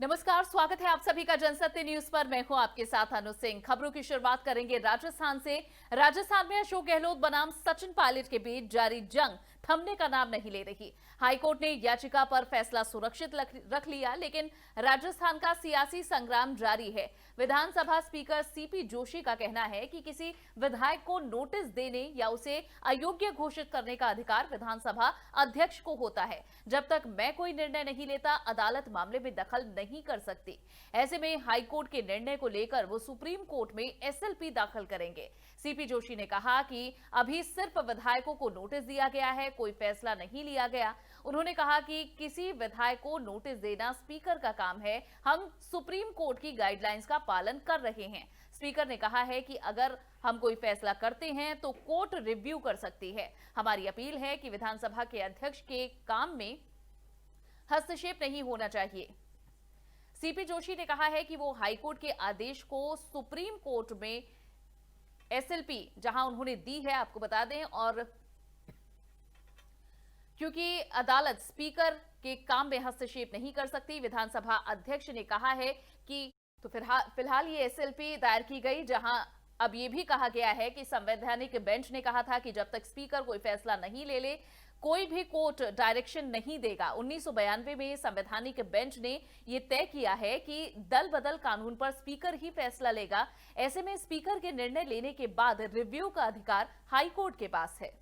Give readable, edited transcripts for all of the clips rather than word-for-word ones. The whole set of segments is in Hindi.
नमस्कार, स्वागत है आप सभी का जनसत्य न्यूज पर। मैं हूं आपके साथ अनु सिंह। खबरों की शुरुआत करेंगे राजस्थान से। राजस्थान में अशोक गहलोत बनाम सचिन पायलट के बीच जारी जंग थमने का नाम नहीं ले रही। हाईकोर्ट ने याचिका पर फैसला सुरक्षित रख लिया, लेकिन राजस्थान का सियासी संग्राम जारी है। विधानसभा स्पीकर सीपी जोशी का कहना है कि किसी विधायक को नोटिस देने या उसे अयोग्य घोषित करने का अधिकार विधानसभा अध्यक्ष को होता है। जब तक मैं कोई निर्णय नहीं लेता, अदालत मामले में दखल नहीं कर सकती। ऐसे में हाईकोर्ट के निर्णय को लेकर वो सुप्रीम कोर्ट में एसएलपी दाखिल करेंगे। सीपी जोशी ने कहा कि अभी सिर्फ विधायकों को नोटिस दिया गया है, कोई फैसला नहीं लिया गया। उन्होंने कहा कि किसी विधायक को नोटिस देना स्पीकर का काम है। हम सुप्रीम कोर्ट की गाइडलाइंस का पालन कर रहे हैं। स्पीकर ने कहा है कि अगर हम कोई फैसला करते हैं तो कोर्ट रिव्यू कर सकती है। हमारी अपील है कि विधानसभा के अध्यक्ष के काम में हस्तक्षेप नहीं होना चाहिए। सीपी जोशी ने कहा है कि वो हाईकोर्ट के आदेश को सुप्रीम कोर्ट में एसएलपी जहां उन्होंने दी है, आपको बता दें, और क्योंकि अदालत स्पीकर के काम में हस्तक्षेप नहीं कर सकती, विधानसभा अध्यक्ष ने कहा है कि तो फिलहाल ये एसएलपी दायर की गई, जहां अब ये भी कहा गया है कि संवैधानिक बेंच ने कहा था कि जब तक स्पीकर कोई फैसला नहीं ले कोई भी कोर्ट डायरेक्शन नहीं देगा। 1992 में संवैधानिक बेंच ने यह तय किया है कि दल बदल कानून पर स्पीकर ही फैसला लेगा। ऐसे में स्पीकर के निर्णय लेने के बाद रिव्यू का अधिकार हाईकोर्ट के पास है।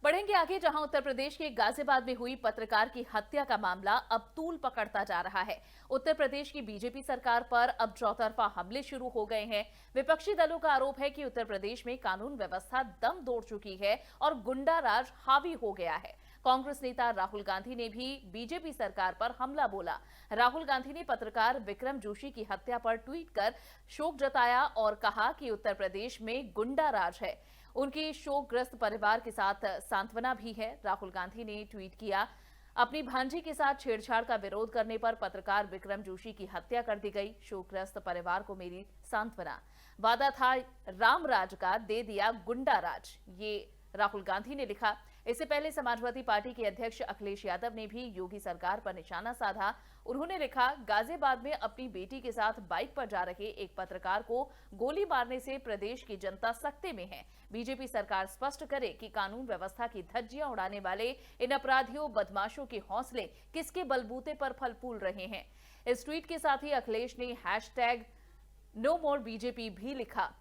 बढ़ेंगे आगे, जहां उत्तर प्रदेश के गाजियाबाद में हुई पत्रकार की हत्या का मामला अब तूल पकड़ता जा रहा है। उत्तर प्रदेश की बीजेपी सरकार पर अब चौतरफा हमले शुरू हो गए हैं। विपक्षी दलों का आरोप है कि उत्तर प्रदेश में कानून व्यवस्था दम तोड़ चुकी है और गुंडा राज हावी हो गया है। कांग्रेस नेता राहुल गांधी ने भी बीजेपी सरकार पर हमला बोला। राहुल गांधी ने पत्रकार विक्रम जोशी की हत्या पर ट्वीट कर शोक जताया और कहा कि उत्तर प्रदेश में गुंडा राज है। उनकी शोकग्रस्त परिवार के साथ सांत्वना भी है। राहुल गांधी ने ट्वीट किया, अपनी भांजी के साथ छेड़छाड़ का विरोध करने पर पत्रकार विक्रम जोशी की हत्या कर दी गई। शोकग्रस्त परिवार को मेरी सांत्वना। वादा था राम राज का, दे दिया गुंडा राज, ये राहुल गांधी ने लिखा। इससे पहले समाजवादी पार्टी के अध्यक्ष अखिलेश यादव ने भी योगी सरकार पर निशाना साधा। उन्होंने लिखा, गाजियाबाद में अपनी बेटी के साथ बाइक पर जा रहे एक पत्रकार को गोली मारने से प्रदेश की जनता सकते में है। बीजेपी सरकार स्पष्ट करे कि कानून व्यवस्था की धज्जियां उड़ाने वाले इन अपराधियों बदमाशों के हौसले किसके बलबूते पर फल फूल रहे हैं। इस ट्वीट के साथ ही अखिलेश ने #NoMoreBJP भी लिखा।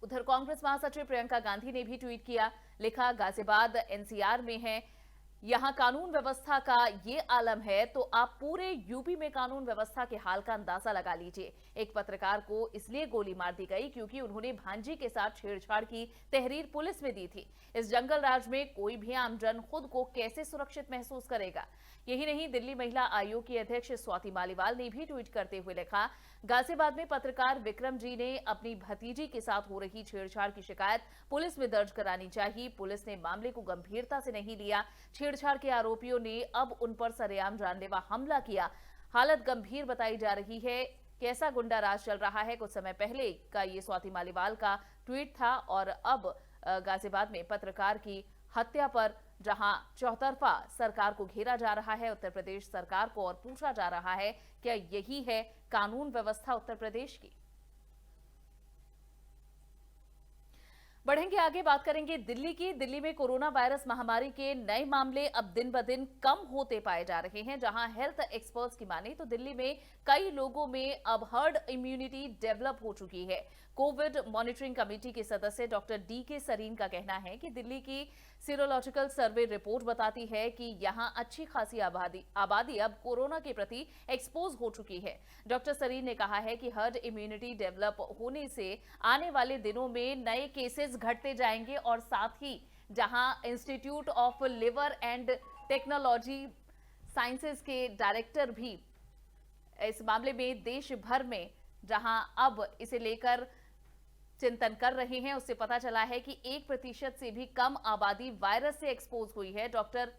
उधर कांग्रेस महासचिव प्रियंका गांधी ने भी ट्वीट किया, लिखा, गाजियाबाद एनसीआर में है, यहां कानून व्यवस्था का ये आलम है तो आप पूरे यूपी में कानून व्यवस्था के हाल का अंदाजा लगा लीजिए। एक पत्रकार को इसलिए गोली मार दी गई क्योंकि उन्होंने भांजी के साथ छेड़छाड़ की तहरीर पुलिस में दी थी। इस जंगल राज में कोई भी आमजन खुद को कैसे सुरक्षित महसूस करेगा। यही नहीं, दिल्ली महिला आयोग की अध्यक्ष स्वाति मालीवाल ने भी ट्वीट करते हुए लिखा, गाजियाबाद में पत्रकार विक्रम जी ने अपनी भतीजी के साथ हो रही छेड़छाड़ की शिकायत पुलिस में दर्ज करानी चाहिए। पुलिस ने मामले को गंभीरता से नहीं लिया। छेड़छाड़ के आरोपियों ने अब उन पर सरेआम जानलेवा हमला किया। हालत गंभीर बताई जा रही है। कैसा गुंडा राज चल रहा है, कुछ समय पहले का ये स्वाति मालीवाल का ट्वीट था। और अब गाजियाबाद में पत्रकार की हत्या पर जहां चौतरफा सरकार को घेरा जा रहा है, उत्तर प्रदेश सरकार को और पूछा जा रहा है, क्या यही है कानून व्यवस्था उत्तर प्रदेश की। बढ़ेंगे आगे, बात करेंगे दिल्ली की। दिल्ली में कोरोना वायरस महामारी के नए मामले अब दिन ब दिन कम होते पाए जा रहे हैं। जहां हेल्थ एक्सपर्ट्स की माने तो दिल्ली में कई लोगों में अब हर्ड इम्यूनिटी डेवलप हो चुकी है। कोविड मॉनिटरिंग कमेटी के सदस्य डॉक्टर DK सरीन का कहना है कि दिल्ली की सीरोलॉजिकल सर्वे रिपोर्ट बताती है कि यहां अच्छी खासी आबादी अब कोरोना के प्रति एक्सपोज हो चुकी है। डॉक्टर सरीन ने कहा है कि हर्ड इम्यूनिटी डेवलप होने से आने वाले दिनों में नए केसेस घटते जाएंगे और साथ ही जहां institute of liver and technology sciences के डायरेक्टर भी इस मामले में देश भर में जहां अब इसे लेकर चिंतन कर रहे हैं, उससे पता चला है कि 1% से भी कम आबादी वायरस से एक्सपोज हुई है। डॉक्टर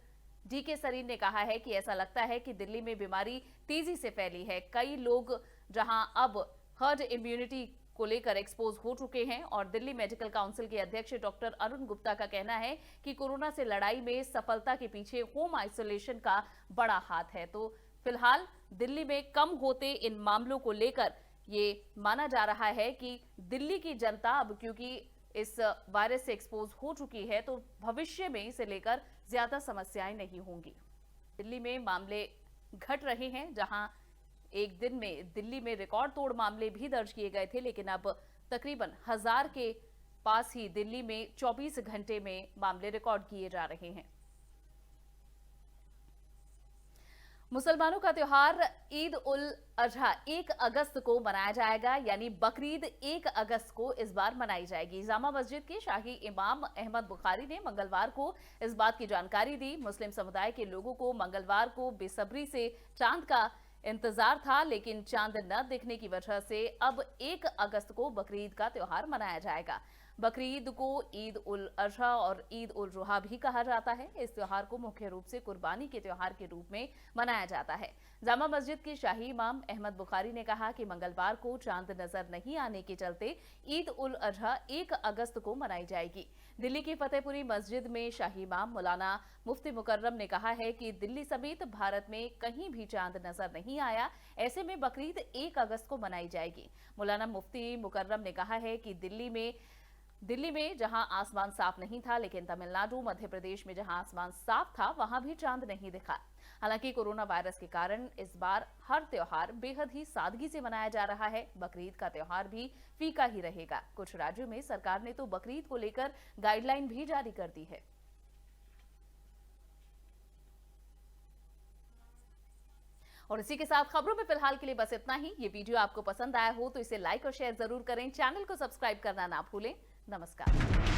DK सरीन ने कहा है कि ऐसा लगता है कि दिल्ली में बीमारी तेजी से फैली है। कई लोग जहां अब हर्ड इम्यूनिटी को लेकर एक्सपोज हो चुके हैं और दिल्ली मेडिकल काउंसिल के अध्यक्ष डॉक्टर अरुण गुप्ता का कहना है कि कोरोना से लड़ाई में सफलता के पीछे होम आइसोलेशन का बड़ा हाथ है। तो फिलहाल दिल्ली में कम होते इन मामलों को लेकर ये माना जा रहा है कि दिल्ली की जनता अब क्योंकि इस वायरस से एक्सपोज हो चुकी है तो भविष्य में इसे लेकर ज्यादा समस्याएं नहीं होंगी। दिल्ली में मामले घट रहे हैं, जहां एक दिन में दिल्ली में रिकॉर्ड तोड़ मामले भी दर्ज किए गए थे, लेकिन अब तकरीबन 1000 के पास ही दिल्ली में 24 घंटे में मामले रिकॉर्ड किए जा रहे हैं। मुसलमानों का त्योहार ईद उल अजहा 1 अगस्त को मनाया जाएगा, यानी बकरीद 1 अगस्त को इस बार मनाई जाएगी। जामा मस्जिद के शाही इमाम अहमद बुखारी ने मंगलवार को इस बात की जानकारी दी। मुस्लिम समुदाय के लोगों को मंगलवार को बेसब्री से चांद का इंतजार था, लेकिन चांद न दिखने की वजह से अब 1 अगस्त को बकरीद का त्योहार मनाया जाएगा। बकरीद को ईद उल अजहा और ईद उल जुहा भी कहा जाता है। इस त्योहार को मुख्य रूप से कुर्बानी के त्योहार के रूप में मनाया जाता है। जामा मस्जिद के शाही इमाम अहमद बुखारी ने कहा कि मंगलवार को चांद नजर नहीं आने के चलते ईद उल अजहा 1 अगस्त को मनाई जाएगी। दिल्ली की फतेहपुरी मस्जिद में शाही इमाम मौलाना मुफ्ती मुकर्रम ने कहा है कि दिल्ली समेत भारत में कहीं भी चांद नजर नहीं आया, ऐसे में बकरीद 1 अगस्त को मनाई जाएगी। मौलाना मुफ्ती मुकर्रम ने कहा है कि दिल्ली में जहां आसमान साफ नहीं था, लेकिन तमिलनाडु, मध्य प्रदेश में जहां आसमान साफ था वहां भी चांद नहीं दिखा। हालांकि कोरोना वायरस के कारण इस बार हर त्योहार बेहद ही सादगी से मनाया जा रहा है। बकरीद का त्योहार भी फीका ही रहेगा। कुछ राज्यों में सरकार ने तो बकरीद को लेकर गाइडलाइन भी जारी कर दी है। और इसी के साथ खबरों में फिलहाल के लिए बस इतना ही। ये वीडियो आपको पसंद आया हो तो इसे लाइक और शेयर जरूर करें। चैनल को सब्सक्राइब करना ना भूलें। नमस्कार।